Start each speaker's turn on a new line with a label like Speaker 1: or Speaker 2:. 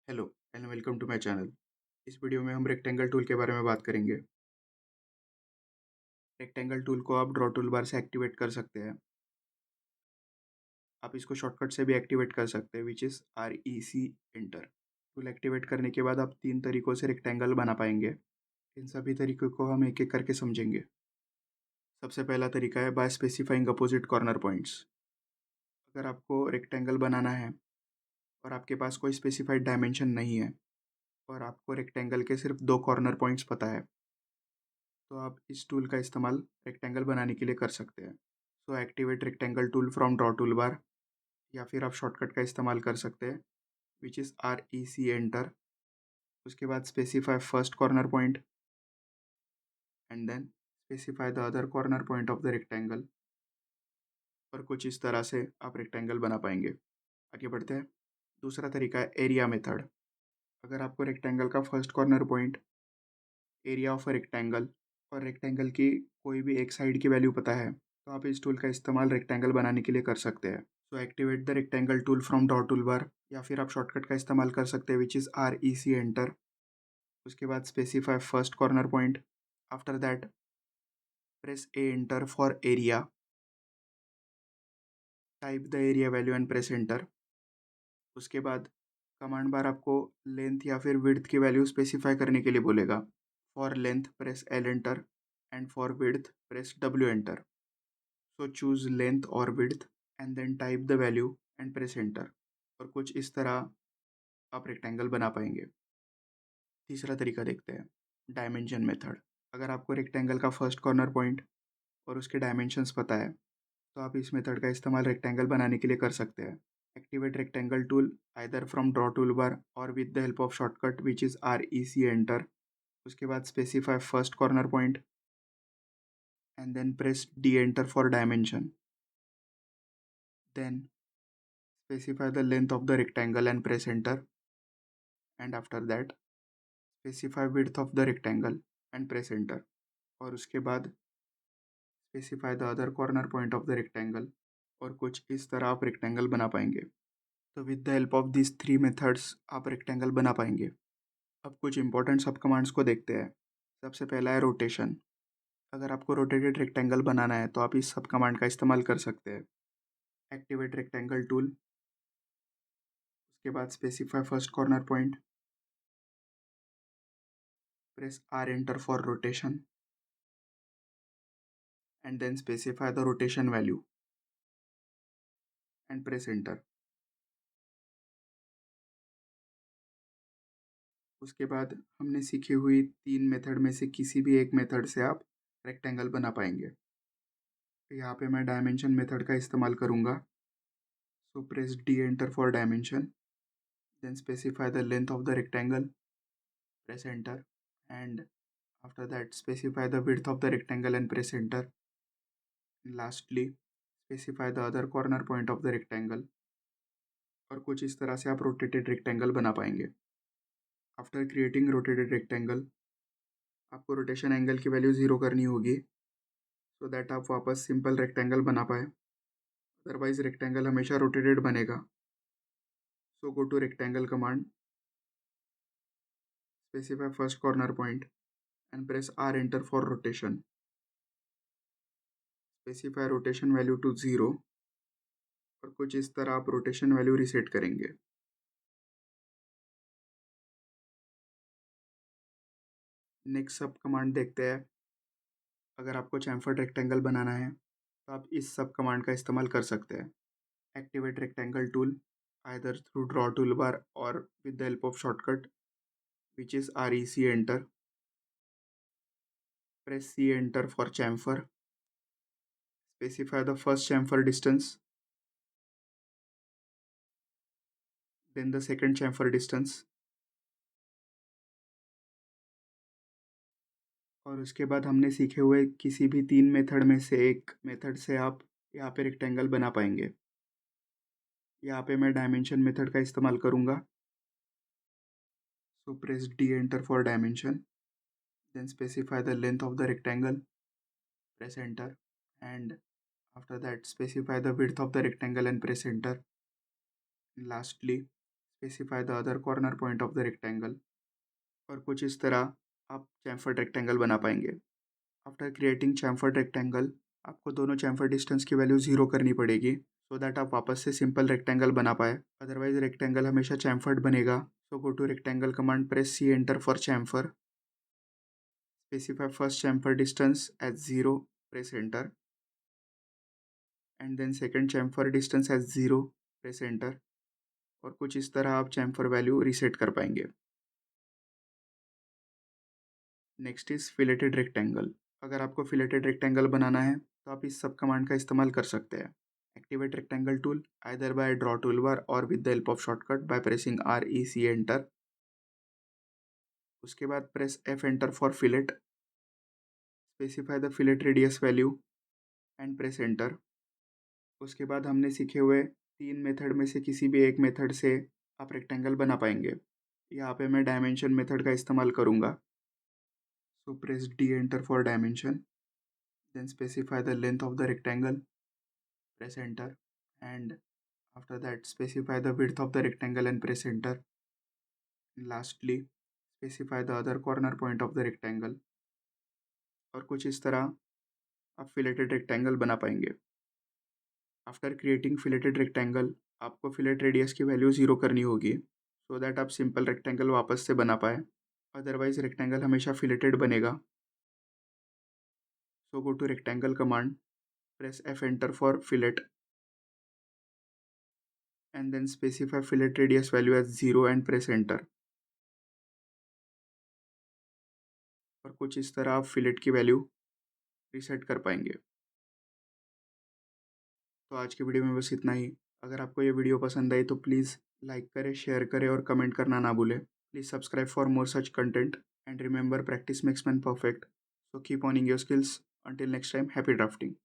Speaker 1: Hello and welcome to my channel. इस video में हम रेक्टेंगल टूल के बारे में बात करेंगे। रेक्टेंगल टूल को आप ड्रॉ टूल बार से एक्टिवेट कर सकते हैं। आप इसको शॉर्टकट से भी एक्टिवेट कर सकते हैं, विच is REC enter. Tool activate करने के बाद आप 3 तरीकों से रेक्टेंगल बना पाएंगे। इन सभी तरीकों को हम एक एक करके समझेंगे। सबसे पहला तरीका है by specifying opposite corner points. अगर आपको रेक्टेंगल बनाना है और आपके पास कोई स्पेसिफाइड डायमेंशन नहीं है और आपको रेक्टेंगल के सिर्फ 2 कॉर्नर पॉइंट्स पता है, तो आप इस टूल का इस्तेमाल रेक्टेंगल बनाने के लिए कर सकते हैं। So activate rectangle tool from draw tool bar, या फिर आप शॉर्टकट का इस्तेमाल कर सकते हैं, विच इज़ REC एंटर। उसके बाद specify first corner point and then specify the other corner point of the rectangle. और कुछ इस तरह से आप रेक्टेंगल बना पाएंगे। आगे बढ़ते हैं। दूसरा तरीका है एरिया मेथड। अगर आपको रेक्टेंगल का first corner point, area of a rectangle और रेक्टेंगल की कोई भी एक साइड की वैल्यू पता है, तो आप इस टूल का इस्तेमाल रेक्टेंगल बनाने के लिए कर सकते हैं। So activate the rectangle tool from dot tool bar, या फिर आप शॉर्टकट का इस्तेमाल कर सकते हैं, विच इज़ REC एंटर। उसके बाद specify first corner point. After that press A enter for area. Type the area value and press enter. उसके बाद कमांड बार आपको लेंथ या फिर विड्थ की वैल्यू स्पेसिफाई करने के लिए बोलेगा। For length press L enter and for width press W enter. So choose length और width and then type the value and press enter. और कुछ इस तरह आप रेक्टेंगल बना पाएंगे। तीसरा तरीका देखते हैं, डायमेंशन मेथड। अगर आपको रेक्टेंगल का फर्स्ट कॉर्नर पॉइंट और उसके डायमेंशंस पता है, तो आप इस मेथड का इस्तेमाल रेक्टेंगल बनाने के लिए कर सकते हैं। Activate rectangle tool either from draw tool bar और with the help of shortcut which is REC enter. उसके बाद specify first corner point and then press D enter for dimension. Then specify the length of the rectangle and press enter, and after that specify width of the rectangle and press enter। और उसके बाद specify the other corner point of the rectangle। और कुछ इस तरह आप rectangle बना पाएंगे। तो with the help of this 3 methods आप रेक्टेंगल बना पाएंगे। अब कुछ इंपॉर्टेंट सब कमांड्स को देखते हैं। सबसे पहला है रोटेशन। अगर आपको रोटेटेड रेक्टेंगल बनाना है, तो आप इस सब कमांड का इस्तेमाल कर सकते हैं। Activate rectangle tool. उसके बाद specify first corner point, press R enter for rotation and then specify the rotation value and press enter। उसके बाद हमने सीखी हुई 3 मेथड में से किसी भी एक मेथड से आप रेक्टेंगल बना पाएंगे। तो यहाँ पे मैं डायमेंशन मेथड का इस्तेमाल करूँगा। So press D enter for dimension, then specify the length of the rectangle, press enter, and after that specify the width of the rectangle and press enter, and lastly specify the other corner point of the rectangle। और कुछ इस तरह से आप rotated rectangle बना पाएंगे। After creating rotated rectangle, आपको rotation angle की वैल्यू 0 करनी होगी, सो दैट आप वापस सिंपल रेक्टेंगल बना पाए। अदरवाइज रेक्टेंगल हमेशा रोटेटेड बनेगा। So go to rectangle command, specify first corner point and press R enter for rotation. Specify rotation value to 0। और कुछ इस तरह आप रोटेशन वैल्यू रिसेट करेंगे। नेक्स्ट सब कमांड देखते हैं। अगर आपको चैम्फर्ड रेक्टेंगल बनाना है, तो आप इस सब कमांड का इस्तेमाल कर सकते हैं। Activate rectangle tool either through draw tool bar और with the help of shortcut which is REC enter. Press C enter for chamfer. Specify the first chamfer distance, then the second chamfer distance, और उसके बाद हमने सीखे हुए किसी भी 3 method में से एक मेथड से आप यहाँ पे रेक्टेंगल बना पाएंगे। यहाँ पे मैं डायमेंशन मेथड का इस्तेमाल करूँगा। So press D enter for dimension, then specify the length of the rectangle, press enter, and after that specify the width of the rectangle and press enter, and lastly specify the other corner point of the rectangle. और कुछ इस तरह आप chamfered rectangle बना पाएंगे। After creating chamfered rectangle, आपको दोनों chamfered distance की वैल्यू 0 करनी पड़ेगी, सो दैट आप वापस से सिंपल रेक्टेंगल बना पाए। अदरवाइज रेक्टेंगल हमेशा चैम्फर्ड बनेगा। So go to rectangle command, press C enter for chamfer, specify first chamfer distance as 0, press enter, and then second chamfer distance as 0, press enter. और कुछ इस तरह आप चैम्फर वैल्यू रीसेट कर पाएंगे। Next is filleted rectangle. अगर आपको फिलेटेड rectangle बनाना है तो आप इस सब कमांड का इस्तेमाल कर सकते हैं। Activate rectangle tool either by draw tool bar और with the help of shortcut by pressing REC enter. उसके बाद press F enter for fillet, specify the fillet radius value and press enter. उसके बाद हमने सीखे हुए तीन मेथड में से किसी भी एक मेथड से आप रेक्टेंगल बना पाएंगे। यहाँ पे मैं डायमेंशन मेथड का इस्तेमाल करूँगा। So press D enter for dimension, then specify the length of the rectangle, press enter, and after that specify the width of the rectangle and press enter. And lastly specify the other corner point of the rectangle। और कुछ इस तरह आप फिलेटेड rectangle बना पाएंगे। After creating filleted rectangle, आपको fillet radius की value 0 करनी होगी, सो दैट आप सिंपल रेक्टेंगल वापस से बना पाए। अदरवाइज रेक्टेंगल हमेशा फिलेटेड बनेगा। So go to rectangle command, press F enter for fillet, and then specify fillet radius value as 0 and press enter। और कुछ इस तरह आप फिलेट की वैल्यू रीसेट कर पाएंगे। तो आज की वीडियो में बस इतना ही। अगर आपको ये वीडियो पसंद आई तो प्लीज़ लाइक करें, शेयर करें और कमेंट करना ना भूलें। Please subscribe for more such content and remember, practice makes man perfect. So keep ऑनिंग your skills. Until next time, happy drafting.